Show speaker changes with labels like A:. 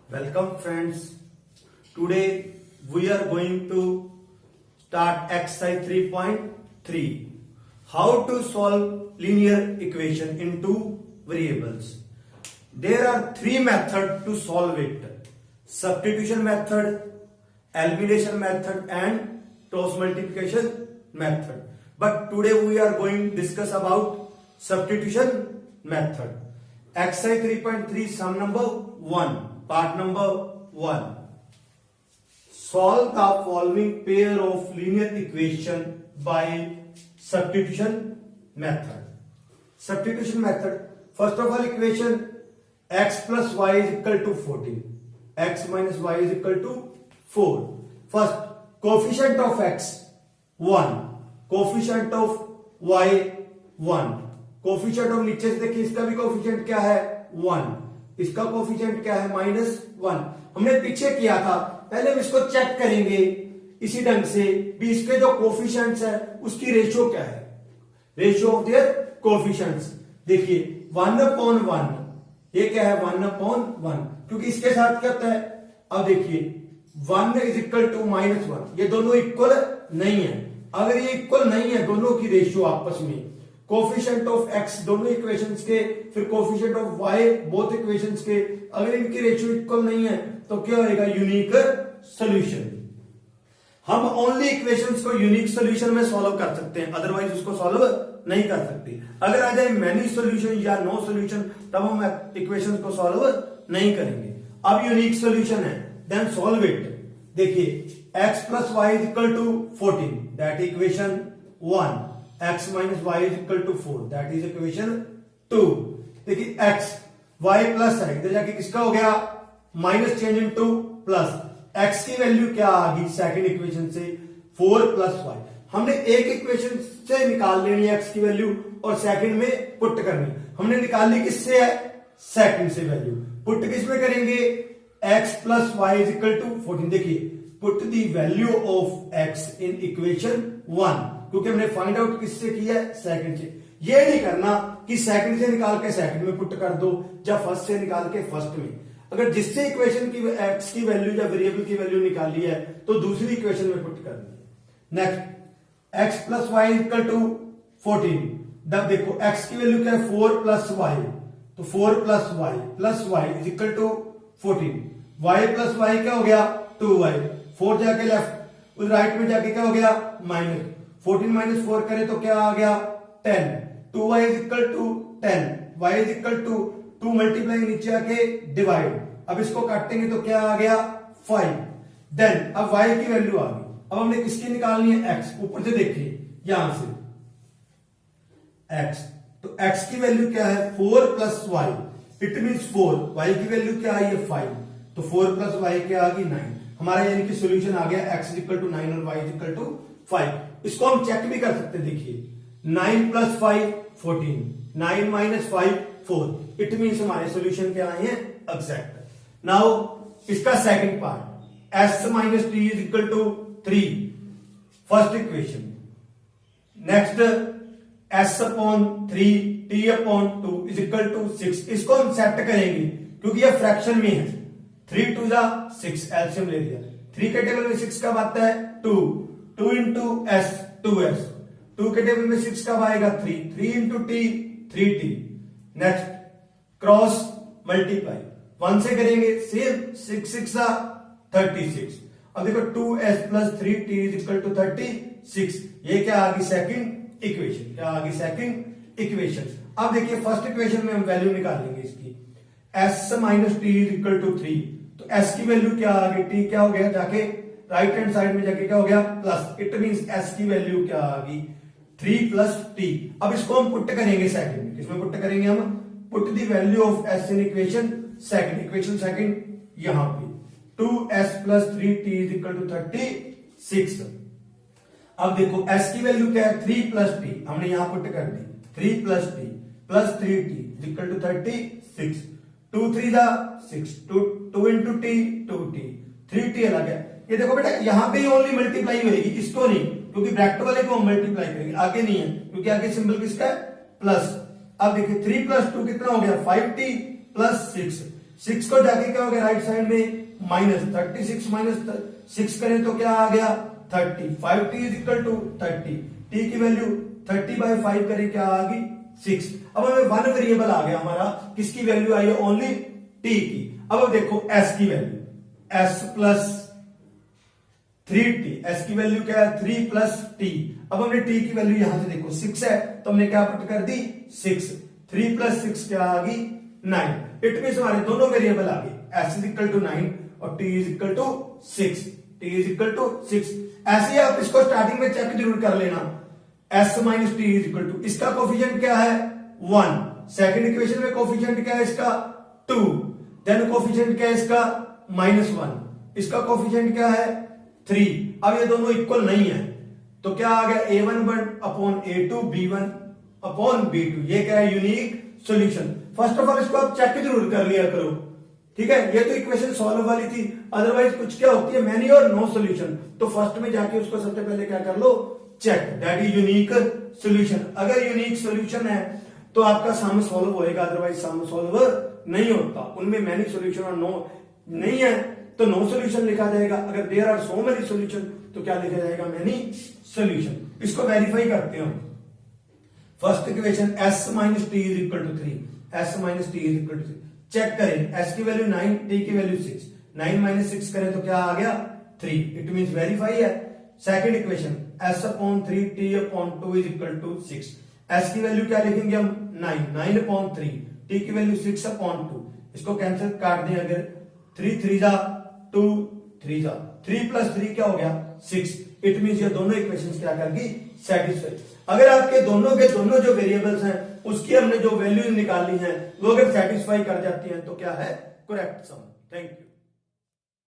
A: Welcome friends. Today we are going to start exercise 3.3. How to solve linear equation in two variables. There are three methods to solve it. Substitution method, elimination method and cross multiplication method. But today we are going to discuss about substitution method. Exercise 3.3 sum number 1. Part number 1. Solve the following pair of linear equation by substitution method. Substitution method. First of all, equation x plus y is equal to 14. X minus y is equal to 4. First, coefficient of x 1. Coefficient of y 1. Coefficient of नीचे से देखिए, इसका भी coefficient क्या है 1, इसका coefficient क्या है -1. हमने पीछे किया था, पहले हम इसको चेक करेंगे इसी ढंग से भी इसके जो कोफिशिएंट्स है उसकी रेशियो क्या है, रेशियो ऑफ देयर कोफिशिएंट्स. देखिए 1/1, ये क्या है 1/1, क्योंकि इसके साथ क्या होता है. अब देखिए 1 इज इक्वल टू -1, ये दोनों इक्वल नहीं है. अगर ये इक्वल नहीं है दोनों की रेशियो आपस में, कोफिशिएंट ऑफ x दोनों इक्वेशंस के, फिर coefficient of y both equations के, अगर इनकी रेशियो इक्वल नहीं है तो क्या होगा, यूनिक सॉल्यूशन. हम ओनली इक्वेशंस को यूनिक सॉल्यूशन में सॉल्व कर सकते हैं, अदरवाइज उसको सॉल्व नहीं कर सकते. अगर आ जाए मैनी सॉल्यूशन या नो सॉल्यूशन तब हम इक्वेशंस को सॉल्व नहीं करेंगे. अब यूनिक सॉल्यूशन है, देन सॉल्व इट. देखिए x plus y is equal to 14, that equation 1. x minus y is equal to 4, that is equation 2. देखिए x y प्लस है, इधर जाके किसका हो गया minus change into plus. x की वैल्यू क्या आ गई सेकंड इक्वेशन से 4 प्लस y. हमने एक इक्वेशन से निकाल लेनी है x की वैल्यू और सेकंड में पुट करनी. हमने निकाल ली किससे है, सेकंड से वैल्यू. पुट किस में करेंगे, x plus y is equal to 14. देखिए put the value of x in equation 1, क्योंकि हमने फाइंड आउट किससे किया है, सेकंड से. ये नहीं करना कि सेकंड से निकाल के सेकंड में पुट कर दो या फर्स्ट से निकाल के फर्स्ट में. अगर जिससे इक्वेशन की x की वैल्यू या वेरिएबल की वैल्यू निकाली है तो दूसरी इक्वेशन में पुट कर दी. Next x plus y equal to 14. तब देखो x की वैल्यू क्या है 4 प्लस वाई, तो 4 plus y is equal to 14. y plus y क्या हो गया 2y. 4 जाके लेफ्ट, उस राइट में जाके क्या हो गया माइनस. 14 माइनस 4 करे तो क्या आ गया 10. 2y is equal to 10, y is equal to 2 multiply नीचे आके डिवाइड. अब इसको काटेंगे तो क्या आ गया 5. देन अब y की वैल्यू आ गई. अब हमने किसकी निकालनी है x. ऊपर से देखिए यहां से x, तो x की वैल्यू क्या है 4 plus y, it means 4. y की वैल्यू क्या आई है 5, तो 4 प्लस वाई क्या आ गई 9. हमारा यानी कि सॉल्यूशन आ गया x इज इक्वल टू 9 और y इज इक्वल टू 5. इसको हम चेक भी कर सकते हैं. देखिए 9 प्लस 5 14, 9 माइनस 5 4. इट मीन्स हमारे सॉल्यूशन क्या आए हैं एग्जैक्ट. नाउ इसका second part s minus t is equal to 3, first equation. Next s upon 3 t upon 2 is equal to 6. इसको हम सेट करेंगे क्योंकि यह फ्रैक्शन में है. 3 2 6, एलसीएम ले लिया. 3 के टेबल में 6 कब आता है 2 इंटू s 2s. 2 के टेबल में 6 कब आएगा 3 into t 3t. Next cross multiply 1 से करेंगे सेम 6 6 36. अब देखो 2s plus 3t is equal to 36. ये क्या आ गई सेकंड इक्वेशन. क्या आ गई सेकंड इक्वेशन. अब देखिए फर्स्ट इक्वेशन में हम वैल्यू निकालेंगे इसकी. s minus t is equal to 3, तो s की वैल्यू क्या आ गई, t क्या हो गया जाके राइट हैंड साइड में जाके क्या हो गया प्लस. इट मींस s की वैल्यू क्या आ गई 3 प्लस t. अब इसको हम पुट करेंगे सेकंड में. किसमें पुट करेंगे हम, put the value of s in equation second यहां पे 2s plus 3t is equal to 36. अब देखो s की वैल्यू क्या है 3 प्लस t, हमने यहां पुट कर दी. 3 plus t plus 3t is equal to 36. 2 3 6, 2 into t 2t, 3t अलग है. ये देखो बेटा यहां पे ही ओनली मल्टीप्लाई होगी, इसको नहीं, क्योंकि ब्रैकेट वाले को हम मल्टीप्लाई करेंगे, आगे नहीं है क्योंकि आगे सिंबल किसका है प्लस. अब देखिए 3 प्लस 2 कितना हो गया 5t प्लस 6. 6 को जाके क्या हो गया राइट साइड में -36 -6 करें तो क्या आ गया 30। 5t is equal to 30, t की वैल्यू 30/5 करें क्या आ गई 6। अब हमें वन वेरिएबल आ गया हमारा, किसकी वैल्यू आई है ओनली t की। अब देखो s की value s plus 3t, s की वैल्यू क्या है 3 प्लस t। अब हमने t की वैल्यू यहां से देखो 6 है तो हमने क्या पुट कर दी 6, 3 प्लस 6 क्या आ गई 9। इट मींस हमारे दोनों वेरिएबल आ गए, s इज इक्वल टू 9 और t is equal to 6, t is equal to 6। ऐसे ही आप इसको स्टार्टिंग में चेक जरूर कर लेना, s minus t is equal to, इसका कोफिशिएंट क्या है 1, सेकंड इक्वेशन में कोफिशिएंट क्या है इसका 2, देन कोफिशिएंट क्या है इसका -1, इसका कोफिशिएंट क्या है 3। अब ये दोनों इक्वल नहीं है तो क्या आ गया a11 upon a2 b1 upon b2, ये क्या है unique solution. First of all इसको आप चेक जरूर कर लिया करो, ठीक है। ये तो इक्वेशन सॉल्व वाली थी, अदरवाइज कुछ क्या होती है मैनी और नो सॉल्यूशन, तो फर्स्ट में जाके उसको सबसे पहले क्या कर लो check, that is unique solution. अगर यूनिक सॉल्यूशन है तो आपका सम सॉल्व होएगा, अदरवाइज सम सॉल्व नहीं होता। उनमें मैनी सॉल्यूशन और नो नहीं है तो नो सॉल्यूशन लिखा जाएगा, अगर there are so many solution तो क्या लिखा जाएगा मैनी सॉल्यूशन। इसको वेरीफाई करते हैं। First equation s minus t is equal to 3, s minus t is equal to 3, check करें s की वैल्यू 9, t की वैल्यू 6, 9 माइनस 6 करें तो क्या आ गया 3, इट मींस वेरीफाई है। Second equation s upon 3 t upon 2 is equal to 6, s की वैल्यू क्या लिखेंगे हम 9 अपॉन 3, t की वैल्यू 6 अपॉन 2, इसको कैंसिल काट दें अगर 3 3 जा 2 3 जा 3 प्लस 3 क्या हो गया 6, इट मींस ये दोनों इक्वेशंस क्या कर गई सेटिस्फाई। अगर आपके दोनों के दोनों जो वेरिएबल्स हैं उसकी हमने जो वैल्यू निकाली है वो अगर सेटिस्फाई कर जाती हैं तो क्या है करेक्ट सम। Thank you.